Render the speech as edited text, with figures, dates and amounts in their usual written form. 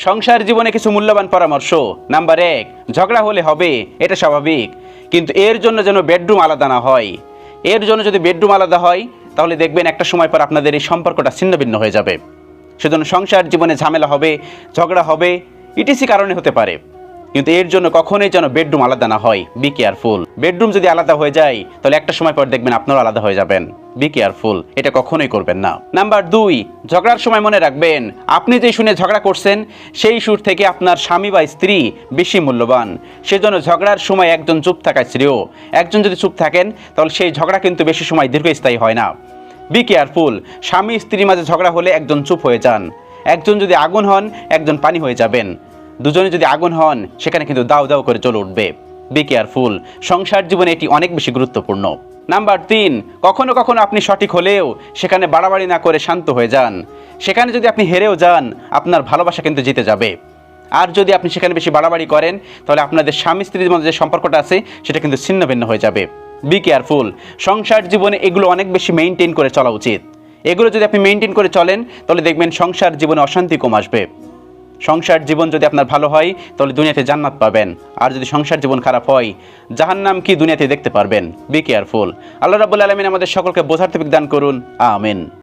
সংসার জীবনে কিছু মূল্যবান পরামর্শ। নাম্বার 1, ঝগড়া হলে হবে, এটা স্বাভাবিক, কিন্তু এর জন্য যেন বেডরুম আলাদা না হয়। এর জন্য যদি বেডরুম আলাদা হয় তাহলে দেখবেন একটা সময় পর আপনাদের এই সম্পর্কটা ছিন্নভিন্ন হয়ে যাবে। সেজন্য সংসার জীবনে ঝামেলা হবে, ঝগড়া হবে, ইটিসি কারণে হতে পারে, কিন্তু এর জন্য কখনোই যেন বেডরুম আলাদা না হয়। Be careful. বেডরুম যদি আলাদা হয়ে যায় তাহলে একটা সময় পর দেখবেন আপনারা আলাদা হয়ে যাবেন। বি কেয়ারফুল, এটা কখনোই করবেন না। নাম্বার 2, ঝগড়ার সময় মনে রাখবেন আপনি যে শুনে ঝগড়া করছেন সেই সুর থেকে আপনার স্বামী বা স্ত্রী বেশি মূল্যবান। সেজন্য ঝগড়ার সময় একজন চুপ থাকায় শ্রেয়। একজন যদি চুপ থাকেন তাহলে সেই ঝগড়া কিন্তু বেশি সময় দীর্ঘস্থায়ী হয় না। Be careful. স্বামী স্ত্রীর মাঝে ঝগড়া হলে একজন চুপ হয়ে যান। একজন যদি আগুন হন একজন পানি হয়ে যাবেন। দুজনে যদি আগুন হন সেখানে কিন্তু দাউ দাউ করে জ্বলে উঠবে। Be careful. সংসার জীবনে এটি অনেক বেশি গুরুত্বপূর্ণ। নাম্বার 3, কখনো কখনো আপনি সঠিক হলেও সেখানে বাড়াবাড়ি না করে শান্ত হয়ে যান। সেখানে যদি আপনি হেরেও যান আপনার ভালোবাসা কিন্তু জিতে যাবে। আর যদি আপনি সেখানে বেশি বাড়াবাড়ি করেন তাহলে আপনাদের স্বামী স্ত্রীর মধ্যে যে সম্পর্কটা আছে সেটা কিন্তু ছিন্ন ভিন্ন হয়ে যাবে। Be careful. সংসার জীবনে এগুলো অনেক বেশি মেনটেন করে চলা উচিত। এগুলো যদি আপনি মেনটেন করে চলেন তাহলে দেখবেন সংসার জীবনে অশান্তি কম আসবে। সংসার জীবন যদি আপনার ভালো হয় তাহলে দুনিয়াতে জান্নাত পাবেন, আর যদি সংসার জীবন খারাপ হয় জাহান্নাম কি দুনিয়াতে দেখতে পারবেন। Be careful. আল্লাহ রাব্বুল আলামিন আমাদের সকলকে বোঝার তৌফিক দান করুন। আমিন।